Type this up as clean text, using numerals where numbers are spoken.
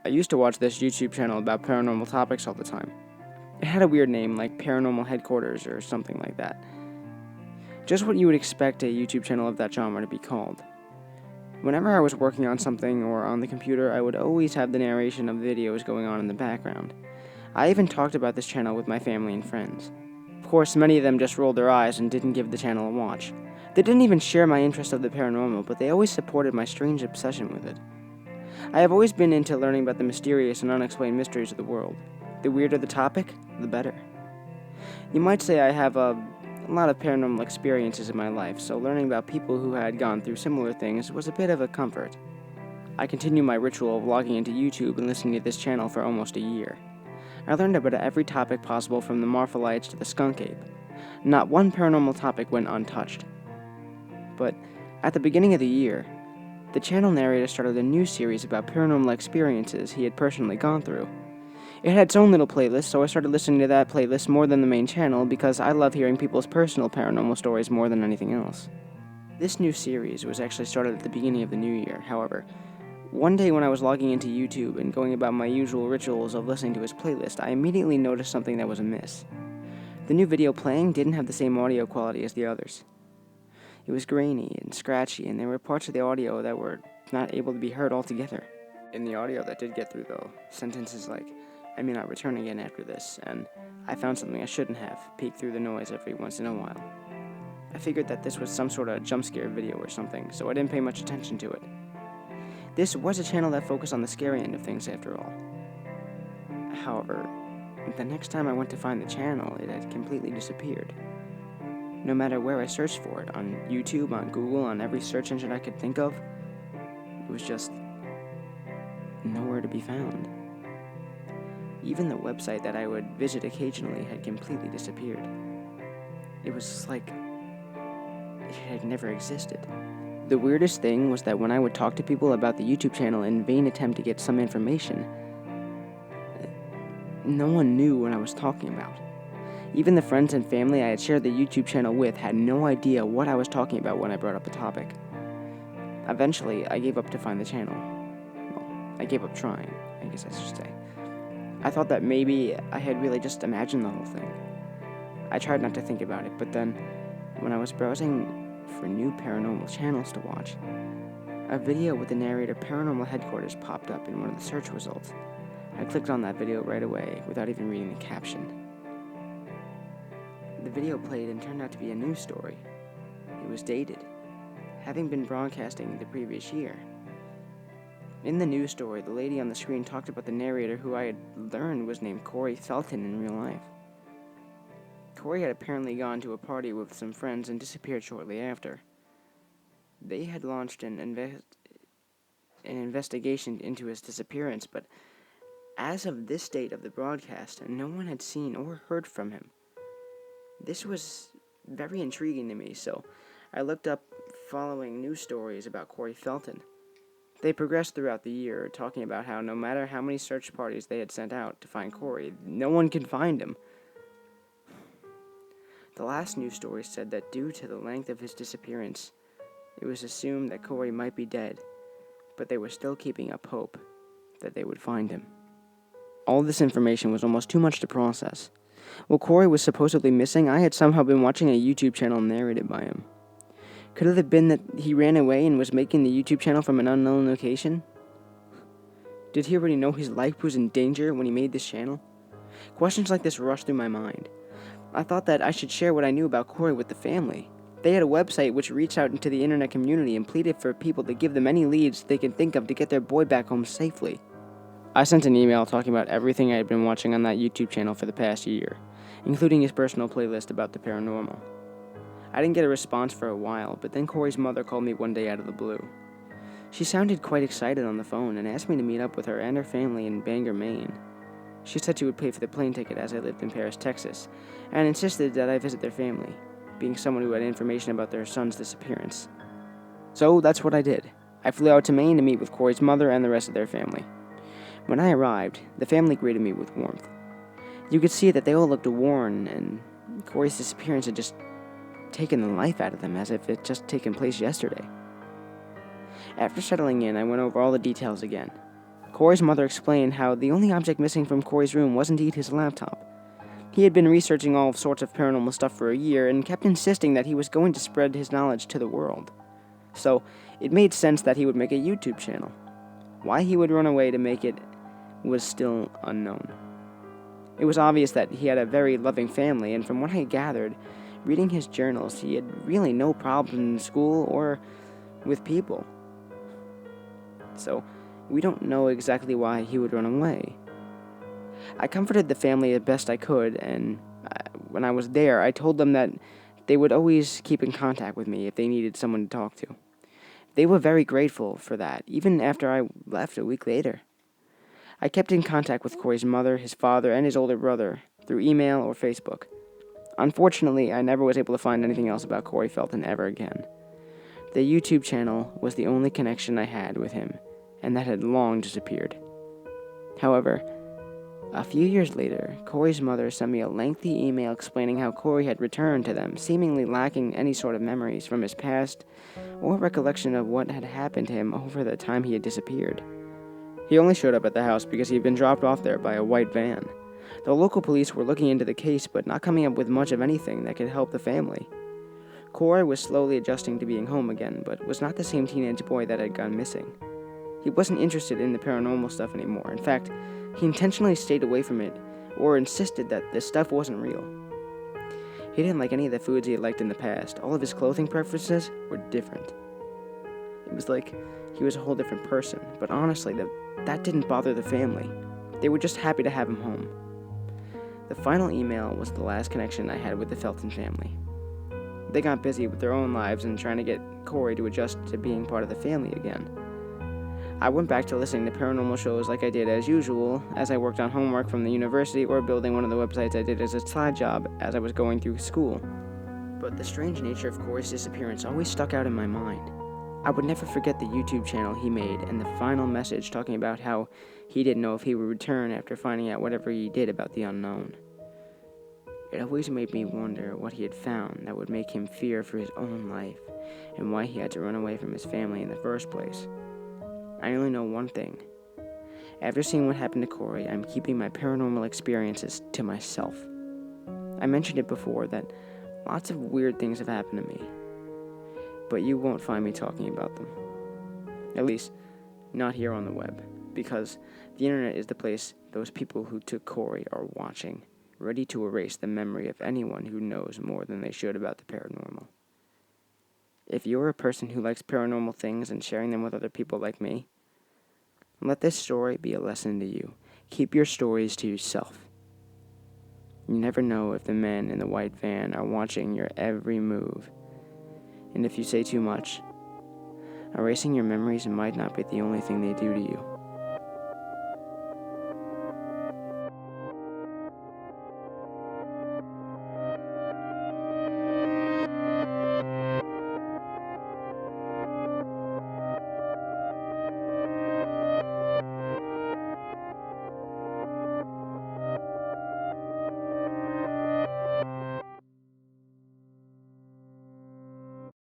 I used to watch this YouTube channel about paranormal topics all the time. It had a weird name, like Paranormal Headquarters or something like that. Just what you would expect a YouTube channel of that genre to be called. Whenever I was working on something or on the computer, I would always have the narration of videos going on in the background. I even talked about this channel with my family and friends. Of course, many of them just rolled their eyes and didn't give the channel a watch. They didn't even share my interest of the paranormal, but they always supported my strange obsession with it. I have always been into learning about the mysterious and unexplained mysteries of the world. The weirder the topic, the better. You might say I have a lot of paranormal experiences in my life, so learning about people who had gone through similar things was a bit of a comfort. I continued my ritual of logging into YouTube and listening to this channel for almost a year. I learned about every topic possible from the Morpholites to the skunk ape. Not one paranormal topic went untouched. But at the beginning of the year, the channel narrator started a new series about paranormal experiences he had personally gone through. It had its own little playlist, so I started listening to that playlist more than the main channel because I love hearing people's personal paranormal stories more than anything else. This new series was actually started at the beginning of the new year, however. One day when I was logging into YouTube and going about my usual rituals of listening to his playlist, I immediately noticed something that was amiss. The new video playing didn't have the same audio quality as the others. It was grainy and scratchy, and there were parts of the audio that were not able to be heard altogether. In the audio that did get through, though, sentences like, "I may not return again after this," and "I found something I shouldn't have," peeked through the noise every once in a while. I figured that this was some sort of jump scare video or something, so I didn't pay much attention to it. This was a channel that focused on the scary end of things after all. However, the next time I went to find the channel, it had completely disappeared. No matter where I searched for it, on YouTube, on Google, on every search engine I could think of, it was just nowhere to be found. Even the website that I would visit occasionally had completely disappeared. It was like it had never existed. The weirdest thing was that when I would talk to people about the YouTube channel in vain attempt to get some information, no one knew what I was talking about. Even the friends and family I had shared the YouTube channel with had no idea what I was talking about when I brought up a topic. Eventually, I gave up to find the channel. Well, I gave up trying, I guess I should say. I thought that maybe I had really just imagined the whole thing. I tried not to think about it, but then, when I was browsing for new paranormal channels to watch, a video with the narrator Paranormal Headquarters popped up in one of the search results. I clicked on that video right away, without even reading the caption. The video played and turned out to be a news story. It was dated, having been broadcasting the previous year. In the news story, the lady on the screen talked about the narrator who I had learned was named Corey Felton in real life. Corey had apparently gone to a party with some friends and disappeared shortly after. They had launched an investigation into his disappearance, but as of this date of the broadcast, no one had seen or heard from him. This was very intriguing to me, so I looked up following news stories about Corey Felton. They progressed throughout the year, talking about how no matter how many search parties they had sent out to find Corey, no one could find him. The last news story said that due to the length of his disappearance, it was assumed that Corey might be dead, but they were still keeping up hope that they would find him. All this information was almost too much to process. While Corey was supposedly missing, I had somehow been watching a YouTube channel narrated by him. Could it have been that he ran away and was making the YouTube channel from an unknown location? Did he already know his life was in danger when he made this channel? Questions like this rushed through my mind. I thought that I should share what I knew about Corey with the family. They had a website which reached out into the internet community and pleaded for people to give them any leads they could think of to get their boy back home safely. I sent an email talking about everything I had been watching on that YouTube channel for the past year, including his personal playlist about the paranormal. I didn't get a response for a while, but then Corey's mother called me one day out of the blue. She sounded quite excited on the phone and asked me to meet up with her and her family in Bangor, Maine. She said she would pay for the plane ticket as I lived in Paris, Texas, and insisted that I visit their family, being someone who had information about their son's disappearance. So that's what I did. I flew out to Maine to meet with Corey's mother and the rest of their family. When I arrived, the family greeted me with warmth. You could see that they all looked worn, and Corey's disappearance had just taken the life out of them as if it had just taken place yesterday. After settling in, I went over all the details again. Corey's mother explained how the only object missing from Corey's room was indeed his laptop. He had been researching all sorts of paranormal stuff for a year and kept insisting that he was going to spread his knowledge to the world. So, it made sense that he would make a YouTube channel. Why he would run away to make it was still unknown. It was obvious that he had a very loving family, and from what I gathered, reading his journals, he had really no problem in school or with people. So, we don't know exactly why he would run away. I comforted the family as best I could, and when I was there, I told them that they would always keep in contact with me if they needed someone to talk to. They were very grateful for that, even after I left a week later. I kept in contact with Corey's mother, his father, and his older brother through email or Facebook. Unfortunately, I never was able to find anything else about Corey Felton ever again. The YouTube channel was the only connection I had with him, and that had long disappeared. However, a few years later, Corey's mother sent me a lengthy email explaining how Corey had returned to them, seemingly lacking any sort of memories from his past or recollection of what had happened to him over the time he had disappeared. He only showed up at the house because he had been dropped off there by a white van. The local police were looking into the case, but not coming up with much of anything that could help the family. Corey was slowly adjusting to being home again, but was not the same teenage boy that had gone missing. He wasn't interested in the paranormal stuff anymore. In fact, he intentionally stayed away from it, or insisted that this stuff wasn't real. He didn't like any of the foods he had liked in the past. All of his clothing preferences were different. It was like he was a whole different person, but honestly, that didn't bother the family. They were just happy to have him home. The final email was the last connection I had with the Felton family. They got busy with their own lives and trying to get Corey to adjust to being part of the family again. I went back to listening to paranormal shows like I did as usual, as I worked on homework from the university or building one of the websites I did as a side job as I was going through school. But the strange nature of Corey's disappearance always stuck out in my mind. I would never forget the YouTube channel he made and the final message talking about how he didn't know if he would return after finding out whatever he did about the unknown. It always made me wonder what he had found that would make him fear for his own life and why he had to run away from his family in the first place. I only know one thing. After seeing what happened to Corey, I'm keeping my paranormal experiences to myself. I mentioned it before that lots of weird things have happened to me, but you won't find me talking about them. At least, not here on the web, because the internet is the place those people who took Corey are watching, ready to erase the memory of anyone who knows more than they should about the paranormal. If you're a person who likes paranormal things and sharing them with other people like me, let this story be a lesson to you. Keep your stories to yourself. You never know if the men in the white van are watching your every move. And if you say too much, erasing your memories might not be the only thing they do to you.